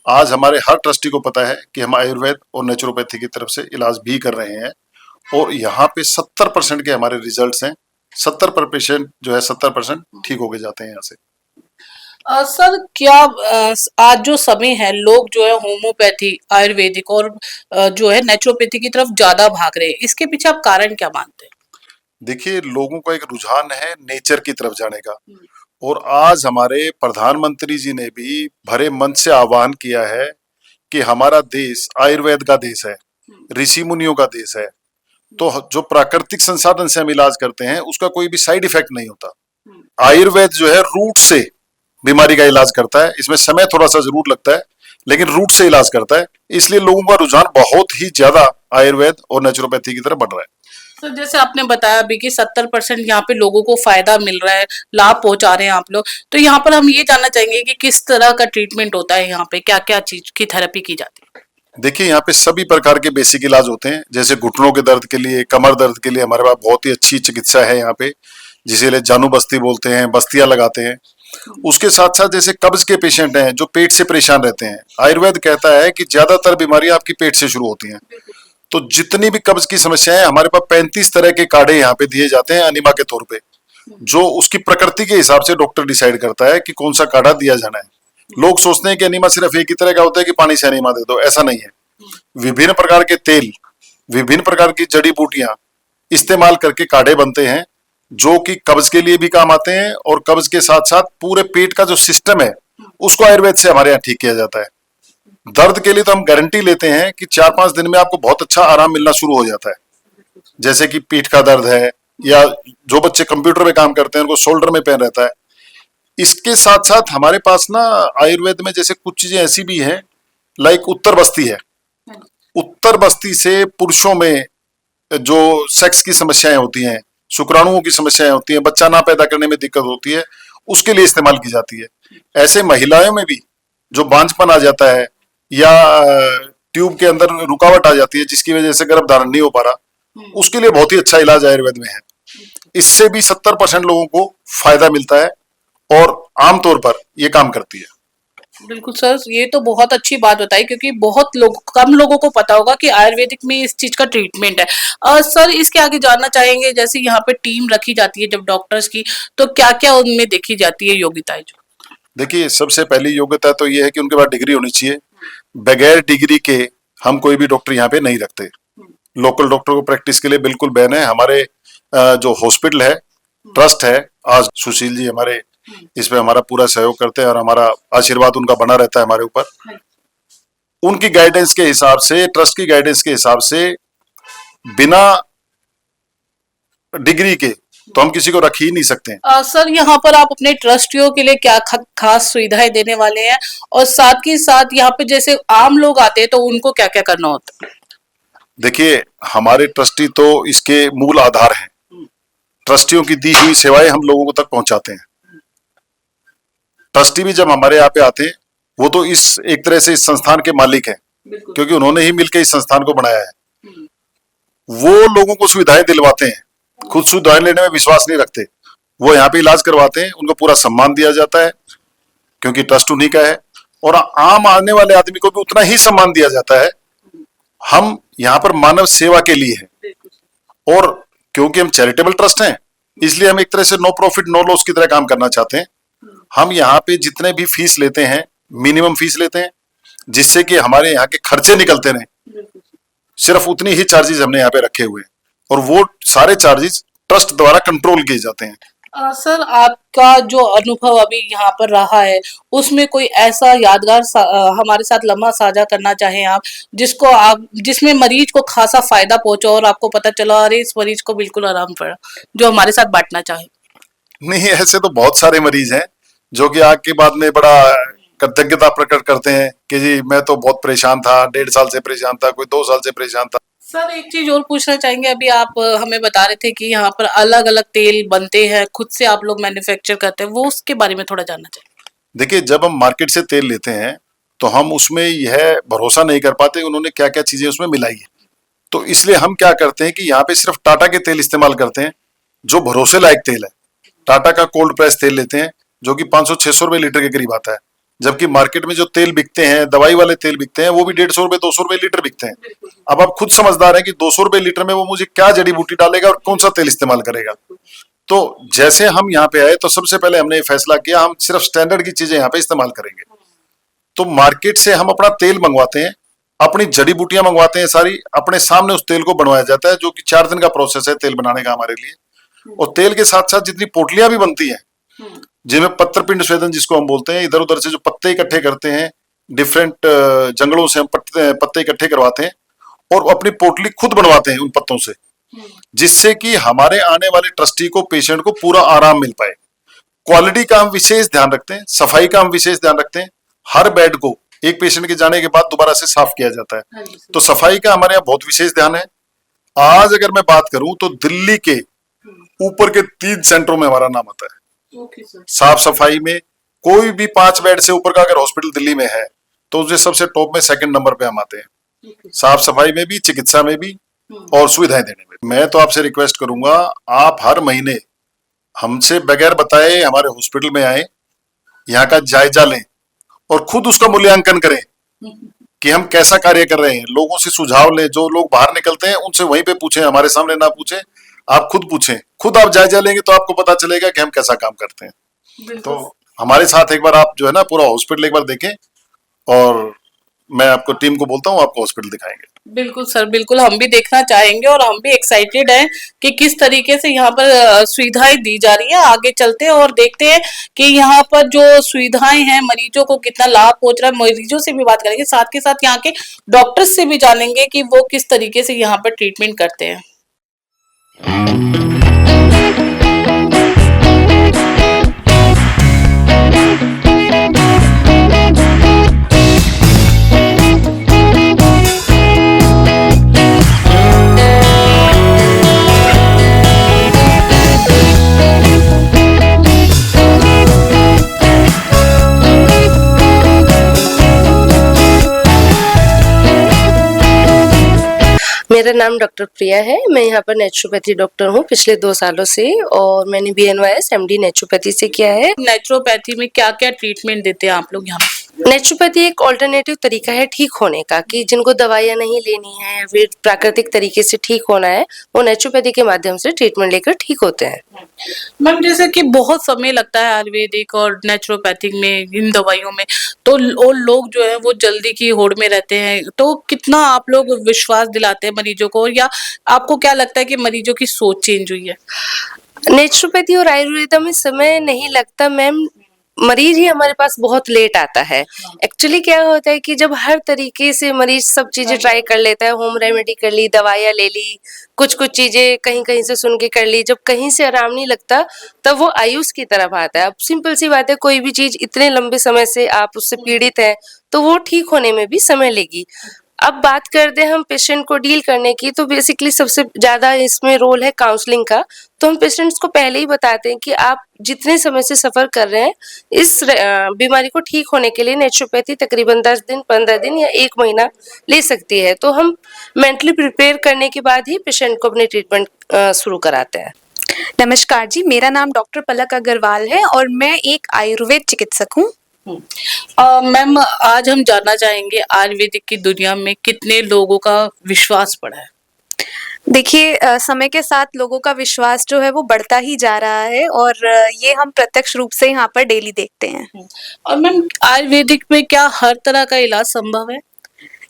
आज हमारे हर ट्रस्टी को पता है कि हम आयुर्वेद और नेचुरोपैथी की तरफ से इलाज भी कर रहे हैं और यहाँ पे 70% के हमारे रिजल्ट्स हैं। 70% जो है 70% ठीक होके जाते हैं यहाँ से। सर क्या आज जो समय है लोग जो है होम्योपैथी आयुर्वेदिक और जो है नेचुरोपैथी की तरफ ज्यादा भाग रहे हैं, इसके पीछे आप कारण क्या मानते हैं? देखिए, लोगों का एक रुझान है नेचर की तरफ जाने का, और आज हमारे प्रधानमंत्री जी ने भी भरे मन से आह्वान किया है कि हमारा देश आयुर्वेद का देश है, ऋषि मुनियों का देश है। तो जो प्राकृतिक संसाधन से हम इलाज करते हैं उसका कोई भी साइड इफेक्ट नहीं होता। आयुर्वेद जो है रूट से बीमारी का इलाज करता है। इसमें समय थोड़ा सा जरूर लगता है, लेकिन रूट से इलाज करता है। इसलिए लोगों का रुझान बहुत ही ज्यादा आयुर्वेद और नेचुरोपैथी की तरफ बढ़ रहा है। तो जैसे आपने बताया अभी कि 70% यहाँ पे लोगों को फायदा मिल रहा है, लाभ पहुंचा रहे हैं आप लोग। तो यहाँ पर हम ये जानना चाहेंगे कि किस तरह का ट्रीटमेंट होता है, यहाँ पे क्या क्या चीज की थेरेपी की जाती है? देखिए, यहाँ पे सभी प्रकार के बेसिक इलाज होते हैं। जैसे घुटनों के दर्द के लिए, कमर दर्द के लिए हमारे पास बहुत ही अच्छी चिकित्सा है यहाँ पे, जिसे लिए जानू बस्ती बोलते हैं, बस्तियां लगाते हैं। उसके साथ साथ जैसे कब्ज के पेशेंट हैं जो पेट से परेशान रहते हैं, आयुर्वेद कहता है कि ज्यादातर बीमारियां आपकी पेट से शुरू होती हैं। तो जितनी भी कब्ज की समस्याएं, हमारे पास 35 तरह के काढ़े यहाँ पे दिए जाते हैं अनिमा के तौर पे, जो उसकी प्रकृति के हिसाब से डॉक्टर डिसाइड करता है कि कौन सा काढ़ा दिया जाना है। लोग सोचते हैं कि अनीमा सिर्फ एक ही तरह का होता है कि पानी से अनीमा दे दो, ऐसा नहीं है। विभिन्न प्रकार के तेल, विभिन्न प्रकार की जड़ी बूटियां इस्तेमाल करके काढ़े बनते हैं, जो कि कब्ज के लिए भी काम आते हैं और कब्ज के साथ साथ पूरे पेट का जो सिस्टम है उसको आयुर्वेद से हमारे यहाँ ठीक किया जाता है। दर्द के लिए तो हम गारंटी लेते हैं कि 4-5 दिन में आपको बहुत अच्छा आराम मिलना शुरू हो जाता है। जैसे कि पीठ का दर्द है, या जो बच्चे कंप्यूटर में काम करते हैं उनको शोल्डर में पेन रहता है। इसके साथ साथ हमारे पास ना आयुर्वेद में जैसे कुछ चीजें ऐसी भी हैं, लाइक उत्तर बस्ती है। उत्तर बस्ती से पुरुषों में जो सेक्स की समस्याएं होती हैं, शुक्राणुओं की समस्याएं होती हैं, बच्चा ना पैदा करने में दिक्कत होती है, उसके लिए इस्तेमाल की जाती है। ऐसे महिलाओं में भी जो बांझपन आ जाता है या ट्यूब के अंदर रुकावट आ जाती है जिसकी वजह से गर्भ धारण नहीं हो पा रहा, उसके लिए बहुत ही अच्छा इलाज आयुर्वेद में है। इससे भी 70% लोगों को फायदा मिलता है और आमतौर पर ये काम करती है। बिल्कुल सर, ये तो बहुत अच्छी बात बताई, क्योंकि बहुत लोग कम लोगों को पता होगा कि आयुर्वेदिक में इस चीज का ट्रीटमेंट है। सर इसके आगे जानना चाहेंगे, जैसे यहाँ पे टीम रखी जाती है जब डॉक्टर्स की, तो क्या क्या उनमें देखी जाती है योग्यताएं जो? देखिए, सबसे पहली योग्यता तो ये है कि उनके पास डिग्री होनी चाहिए। बगैर डिग्री के हम कोई भी डॉक्टर यहाँ पे नहीं रखते। लोकल डॉक्टर को प्रैक्टिस के लिए बिल्कुल बैन है। हमारे जो हॉस्पिटल है, ट्रस्ट है, आज सुशील जी हमारे इसमें हमारा पूरा सहयोग करते हैं और हमारा आशीर्वाद उनका बना रहता है हमारे ऊपर। उनकी गाइडेंस के हिसाब से, ट्रस्ट की गाइडेंस के हिसाब से, बिना डिग्री के तो हम किसी को रख ही नहीं सकते हैं। सर यहाँ पर आप अपने ट्रस्टियों के लिए क्या खास सुविधाएं देने वाले हैं, और साथ ही साथ यहाँ पे जैसे आम लोग आते हैं तो उनको क्या क्या करना होता है? देखिए, हमारे ट्रस्टी तो इसके मूल आधार हैं। ट्रस्टियों की दी हुई सेवाएं हम लोगों को तक पहुंचाते हैं। ट्रस्टी भी जब हमारे यहाँ पे आते हैं, वो तो इस एक तरह से इस संस्थान के मालिक हैं, क्योंकि उन्होंने ही मिलकर इस संस्थान को बनाया है। वो लोगों को सुविधाएं दिलवाते हैं, खुद सुविधाएं लेने में विश्वास नहीं रखते। वो यहाँ पे इलाज करवाते हैं, उनको पूरा सम्मान दिया जाता है क्योंकि ट्रस्ट उन्हीं का है, और आम आने वाले आदमी को भी उतना ही सम्मान दिया जाता है। हम यहाँ पर मानव सेवा के लिए हैं, और क्योंकि हम चैरिटेबल ट्रस्ट हैं, इसलिए हम एक तरह से नो प्रॉफिट नो लॉस की तरह काम करना चाहते हैं। हम यहाँ पे जितने भी फीस लेते हैं, मिनिमम फीस लेते हैं, जिससे कि हमारे यहाँ के खर्चे निकलते रहे। सिर्फ उतनी ही चार्जेस हमने यहाँ पे रखे हुए हैं, और वो सारे चार्जेस ट्रस्ट द्वारा कंट्रोल किए जाते हैं। सर आपका जो अनुभव अभी यहाँ पर रहा है, उसमें कोई ऐसा यादगार हमारे साथ लम्हा साझा करना चाहें आप, जिसमें मरीज को खासा फायदा पहुंचा और आपको पता चला अरे इस मरीज को बिल्कुल आराम पड़ा, जो हमारे साथ बांटना चाहे? नहीं, ऐसे तो बहुत सारे मरीज हैं जो कि आग के बाद में बड़ा कृतज्ञता प्रकट करते हैं कि जी मैं तो बहुत परेशान था, 1.5 साल से परेशान था, कोई 2 साल से परेशान था। सर एक चीज और पूछना चाहेंगे, अभी आप हमें बता रहे थे कि यहाँ पर अलग अलग तेल बनते हैं, खुद से आप लोग मैन्युफैक्चर करते हैं, वो उसके बारे में थोड़ा जानना चाहिए। देखिए, जब हम मार्केट से तेल लेते हैं तो हम उसमें यह भरोसा नहीं कर पाते उन्होंने क्या क्या चीजें उसमें मिलाई है। तो इसलिए हम क्या करते हैं कि यहाँ पे सिर्फ टाटा के तेल इस्तेमाल करते हैं, जो भरोसे लायक तेल है। टाटा का कोल्ड प्रेस तेल लेते हैं, जो कि 500-600 रुपए लीटर के करीब आता है। जबकि मार्केट में जो तेल बिकते हैं, दवाई वाले तेल बिकते हैं, वो भी 150 रुपए 200 रुपए लीटर बिकते हैं। अब आप खुद समझदार हैं कि 200 रुपए लीटर में वो मुझे क्या जड़ी बूटी डालेगा और कौन सा तेल इस्तेमाल करेगा। तो जैसे हम यहाँ पे आए तो सबसे पहले हमने ये फैसला किया हम सिर्फ स्टैंडर्ड की चीजें यहाँ पे इस्तेमाल करेंगे। तो मार्केट से हम अपना तेल मंगवाते हैं, अपनी जड़ी बूटियां मंगवाते हैं, सारी अपने सामने उस तेल को बनवाया जाता है, जो कि 4 दिन का प्रोसेस है तेल बनाने का हमारे लिए। और तेल के साथ साथ जितनी पोटलियां भी बनती हैं, जिनमें पत्र पिंड स्वेदन जिसको हम बोलते हैं, इधर उधर से जो पत्ते इकट्ठे करते हैं, डिफरेंट जंगलों से हम पत्ते इकट्ठे करवाते हैं और अपनी पोटली खुद बनवाते हैं उन पत्तों से, जिससे कि हमारे आने वाले ट्रस्टी को, पेशेंट को पूरा आराम मिल पाए। क्वालिटी का हम विशेष ध्यान रखते हैं, सफाई का हम विशेष ध्यान रखते हैं। हर बेड को एक पेशेंट के जाने के बाद दोबारा से साफ किया जाता है। तो सफाई का हमारे यहाँ बहुत विशेष ध्यान है। आज अगर मैं बात करूं तो दिल्ली के ऊपर के 3 सेंटरों में हमारा नाम आता है। साफ सफाई में कोई भी 5 बेड से ऊपर का अगर हॉस्पिटल दिल्ली में है तो उसके सबसे टॉप में 2nd नंबर पे हम आते हैं, साफ सफाई में भी, चिकित्सा में भी और सुविधाएं देने में। मैं तो आपसे रिक्वेस्ट करूंगा, आप हर महीने हमसे बगैर बताए हमारे हॉस्पिटल में आए, यहाँ का जायजा लें और खुद उसका मूल्यांकन करें कि हम कैसा कार्य कर रहे हैं। लोगों से सुझाव लें, जो लोग बाहर निकलते हैं उनसे वहीं पे पूछें, हमारे सामने ना पूछें, आप खुद पूछें। खुद आप जायजा लेंगे तो आपको पता चलेगा कि हम कैसा काम करते हैं। तो हमारे साथ एक बार आप जो है ना पूरा हॉस्पिटल एक बार देखें और मैं आपको टीम को बोलता हूँ आपको हॉस्पिटल दिखाएंगे। बिल्कुल सर, बिल्कुल हम भी देखना चाहेंगे और हम भी एक्साइटेड हैं कि किस तरीके से यहाँ पर सुविधाएं दी जा रही है। आगे चलते हैं और देखते हैं कि यहाँ पर जो सुविधाएं हैं मरीजों को कितना लाभ पहुंच रहा है। मरीजों से भी बात करेंगे, साथ के साथ यहाँ के डॉक्टर्स से भी जानेंगे कि वो किस तरीके से यहाँ पर ट्रीटमेंट करते हैं। मेरा नाम डॉक्टर प्रिया है। मैं यहाँ पर नेचुरोपैथी डॉक्टर हूँ पिछले 2 सालों से और मैंने BNYS MD नेचुरोपैथी से किया है। नेचुरोपैथी में क्या क्या ट्रीटमेंट देते हैं आप लोग यहाँ पे? नेचुरोपैथी एक ऑल्टरनेटिव तरीका है ठीक होने का, कि जिनको दवाइयाँ नहीं लेनी है या फिर प्राकृतिक तरीके से ठीक होना है, वो नेचुरोपैथी के माध्यम से ट्रीटमेंट लेकर ठीक होते हैं। मैम, जैसे कि बहुत समय लगता है आयुर्वेदिक और नेचुरोपैथिक में, इन दवाइयों में, तो और लोग जो है वो जल्दी की होड़ में रहते हैं, तो कितना आप लोग विश्वास दिलाते हैं मरीजों को, या आपको क्या लगता है कि मरीजों की सोच चेंज हुई है? नेचुरोपैथी और आयुर्वेदा में समय नहीं लगता मैम, मरीज ही हमारे पास बहुत लेट आता है। एक्चुअली क्या होता है कि जब हर तरीके से मरीज सब चीजें ट्राई कर लेता है, होम रेमेडी कर ली, दवाइयाँ ले ली, कुछ चीजें कहीं कहीं से सुन के कर ली, जब कहीं से आराम नहीं लगता तब वो आयुष की तरफ आता है। अब सिंपल सी बात है, कोई भी चीज इतने लंबे समय से आप उससे पीड़ित हैं तो वो ठीक होने में भी समय लेगी। अब बात करते हैं हम पेशेंट को डील करने की, तो बेसिकली सबसे ज्यादा इसमें रोल है काउंसलिंग का। तो हम पेशेंट्स को पहले ही बताते हैं कि आप जितने समय से सफर कर रहे हैं, इस बीमारी को ठीक होने के लिए नेचुरोपैथी तकरीबन 10 दिन, 15 दिन या 1 महीना ले सकती है। तो हम मेंटली प्रिपेयर करने के बाद ही पेशेंट को अपनी ट्रीटमेंट शुरू कराते हैं। नमस्कार जी, मेरा नाम डॉक्टर पलक अग्रवाल है और मैं एक आयुर्वेद चिकित्सक हूँ। मैम, आज हम जानना चाहेंगे आयुर्वेदिक की दुनिया में कितने लोगों का विश्वास बढ़ा है? देखिए, समय के साथ लोगों का विश्वास जो है वो बढ़ता ही जा रहा है और ये हम प्रत्यक्ष रूप से यहाँ पर डेली देखते हैं। और मैम, आयुर्वेदिक में क्या हर तरह का इलाज संभव है?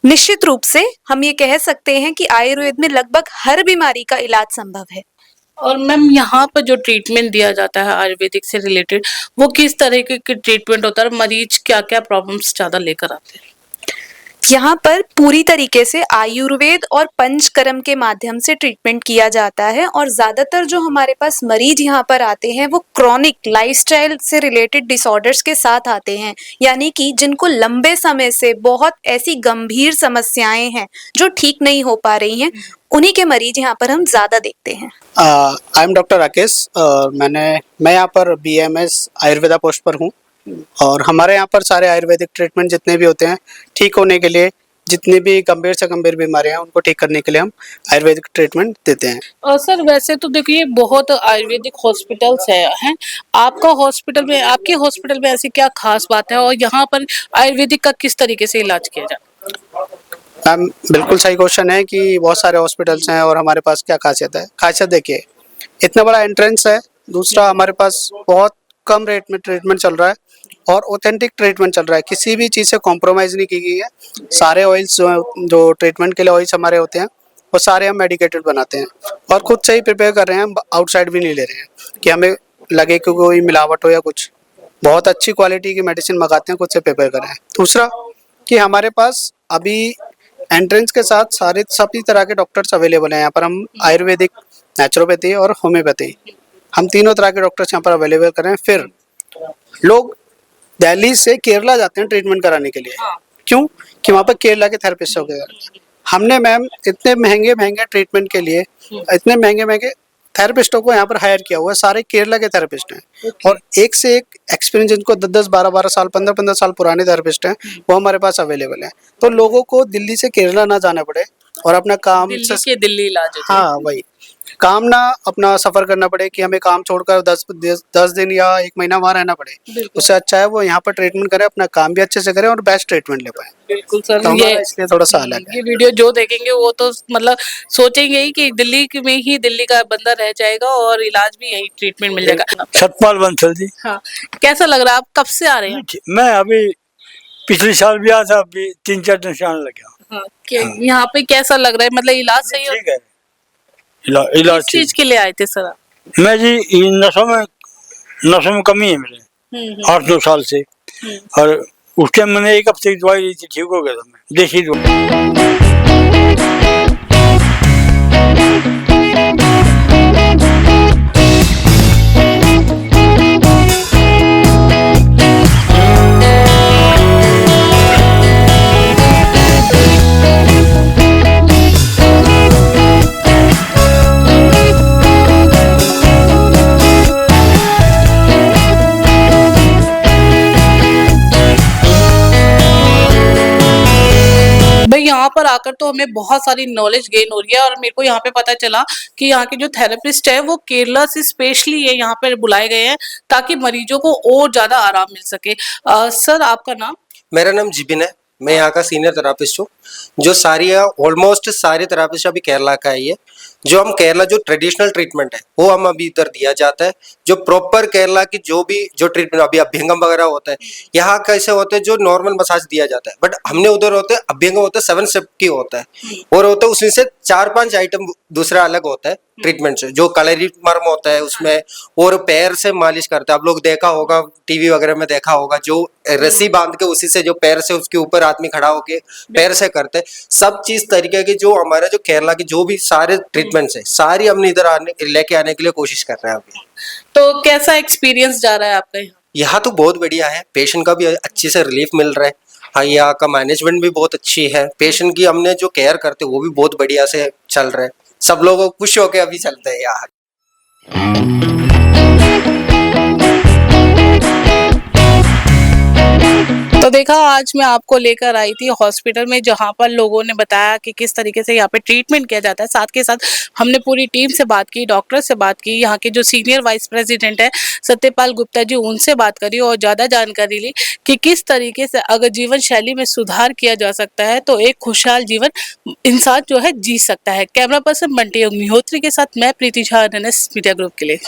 निश्चित रूप से हम ये कह सकते हैं कि आयुर्वेद में लगभग हर बीमारी का इलाज संभव है। और मैम, यहाँ पर जो ट्रीटमेंट दिया जाता है आयुर्वेदिक से रिलेटेड, वो किस तरह के ट्रीटमेंट होता है? मरीज क्या क्या प्रॉब्लम्स ज्यादा लेकर आते हैं? यहाँ पर पूरी तरीके से आयुर्वेद और पंचकर्म के माध्यम से ट्रीटमेंट किया जाता है और ज्यादातर जो हमारे पास मरीज यहाँ पर आते हैं वो क्रॉनिक लाइफस्टाइल से रिलेटेड डिसऑर्डर्स के साथ आते हैं, यानी कि जिनको लंबे समय से बहुत ऐसी गंभीर समस्याएं हैं जो ठीक नहीं हो पा रही हैं, उन्हीं के मरीज यहाँ पर हम ज्यादा देखते हैं। आई एम डॉक्टर राकेश और मैं यहाँ पर BMS आयुर्वेदा पोस्ट पर हूँ और हमारे यहाँ पर सारे आयुर्वेदिक ट्रीटमेंट जितने भी होते हैं ठीक होने के लिए जितनी भी गंभीर से गंभीर बीमारियां हैं उनको ठीक करने के लिए हम आयुर्वेदिक ट्रीटमेंट देते हैं। सर वैसे तो देखिए बहुत आयुर्वेदिक हॉस्पिटल्स हैं। आपका हॉस्पिटल में आपके हॉस्पिटल में ऐसी क्या खास बात है और यहाँ पर आयुर्वेदिक का किस तरीके से इलाज किया जाता है? मैम बिल्कुल सही क्वेश्चन है कि बहुत सारे हॉस्पिटल्स हैं और हमारे पास क्या खासियत है। खासियत देखिए, इतना बड़ा एंट्रेंस है, दूसरा हमारे पास बहुत कम रेट में ट्रीटमेंट चल रहा है और ऑथेंटिक ट्रीटमेंट चल रहा है, किसी भी चीज़ से कॉम्प्रोमाइज़ नहीं की गई है। सारे ऑयल्स जो ट्रीटमेंट के लिए ऑयल्स हमारे होते हैं वो सारे हम मेडिकेटेड बनाते हैं और खुद से ही प्रिपेयर कर रहे हैं, हम आउटसाइड भी नहीं ले रहे हैं कि हमें लगे कि कोई मिलावट हो या कुछ। बहुत अच्छी क्वालिटी की मेडिसिन मंगाते हैं, खुद से प्रिपेयर कर रहे हैं। दूसरा कि हमारे पास अभी एंट्रेंस के साथ सारे सभी तरह के डॉक्टर्स अवेलेबल हैं यहाँ पर। हम आयुर्वेदिक, नेचुरोपैथी और होम्योपैथी, हम तीनों तरह के डॉक्टर्स यहाँ पर अवेलेबल कर रहे हैं। फिर लोग दिल्ली से केरला जाते हैं ट्रीटमेंट कराने के लिए। क्यों? कि वहाँ पर केरला के थेरेपिस्ट हो गए। हमने मैम इतने महंगे महंगे ट्रीटमेंट के लिए इतने महंगे महंगे थेरेपिस्टों को यहाँ पर हायर किया हुआ है, सारे केरला के थेरेपिस्ट हैं और एक से एक एक्सपीरियंस, जिनको 10-10, 12-12 साल, 15-15 साल पुराने थेरेपिस्ट हैं, वो हमारे पास अवेलेबल हैं। तो लोगों को दिल्ली से केरला ना जाना पड़े और अपना काम दिल्ली से, के दिल्ली इलाज होते हैं। हाँ वही, काम ना अपना सफर करना पड़े कि हमें काम छोड़कर 10 दिन या 1 महीना वहाँ रहना पड़े। बिल्कुल। उससे अच्छा है वो यहाँ पर ट्रीटमेंट करें, अपना काम भी अच्छे से करें और बेस्ट ट्रीटमेंट ले पाए। बिल्कुल सर, तो हमारा इसलिए थोड़ा सा अलग है। ये वीडियो जो देखेंगे वो तो मतलब सोचेंगे ही कि दिल्ली में ही दिल्ली का बंदा रह जाएगा और इलाज भी यही ट्रीटमेंट मिल जाएगा। सतपाल बंसल जी। हाँ, कैसा लग रहा है? आप कब से आ रहे हैं? मैं अभी पिछले साल भी आया था, अभी 3-4 दिन से आने लग गया। हाँ, यहाँ पे कैसा लग रहा है? मतलब इलाज सही हो? ठीक है, इलाज किस चीज के लिए आए थे सर आप? मैं जी नसों में कमी है मेरे 8-9 साल से, और उस टाइम मैंने 1 हफ्ते की दवाई ली थी, ठीक हो गया था मैं, देसी दवाई। भाई यहाँ पर आकर तो हमें बहुत सारी नॉलेज गेन हो रही है और मेरे को यहाँ पे पता चला कि यहाँ के जो थेरेपिस्ट है वो केरला से स्पेशली ये यहाँ पर बुलाए गए हैं ताकि मरीजों को और ज्यादा आराम मिल सके। सर आपका नाम? मेरा नाम जिबिन है, मैं यहाँ का सीनियर थेरापिस्ट हूँ। जो सारी ऑलमोस्ट सारे थेरापिस्ट अभी केरला का है। ये जो हम केरला जो ट्रेडिशनल ट्रीटमेंट है वो हम अभी इधर दिया जाता है। जो प्रॉपर केरला की जो ट्रीटमेंट अभी अभ्यंगम वगैरह होता है, यहाँ कैसे होते हैं, जो नॉर्मल मसाज दिया जाता है, बट हमने उधर होते हैं अभ्यंगम होता है 7 स्टेप की होता है और होता है उसमें से 4-5 आइटम दूसरा अलग होता है ट्रीटमेंट से। जो कलरी मर्म होता है उसमें, और पैर से मालिश करते हैं। आप लोग देखा होगा, टीवी वगैरह में देखा होगा, जो रस्सी बांध के उसी से जो पैर से उसके ऊपर आदमी खड़ा होके पैर से करते हैं। सब चीज तरीके की जो हमारा जो केरला की जो भी सारे ट्रीटमेंट्स है सारी हमने इधर लेके आने के लिए कोशिश कर रहे हैं अभी। तो कैसा एक्सपीरियंस जा रहा है आपका यहाँ? यहाँ तो बहुत बढ़िया है, पेशेंट का भी अच्छे से रिलीफ मिल रहा है। हाँ, यहाँ का मैनेजमेंट भी बहुत अच्छी है, पेशेंट की हमने जो केयर करते वो भी बहुत बढ़िया से चल रहे हैं। सब लोग खुश होके अभी चलते हैं यहाँ। तो देखा, आज मैं आपको लेकर आई थी हॉस्पिटल में जहां पर लोगों ने बताया कि किस तरीके से यहाँ पे ट्रीटमेंट किया जाता है। साथ के साथ हमने पूरी टीम से बात की, डॉक्टर से बात की, यहाँ के जो सीनियर वाइस प्रेसिडेंट है सत्यपाल गुप्ता जी, उनसे बात करी और ज़्यादा जानकारी ली कि किस तरीके से अगर जीवन शैली में सुधार किया जा सकता है तो एक खुशहाल जीवन इंसान जो है जी सकता है। कैमरा पर्सन बंटी अग्निहोत्री के साथ मैं प्रीति झा, NNS मीडिया ग्रुप के लिए।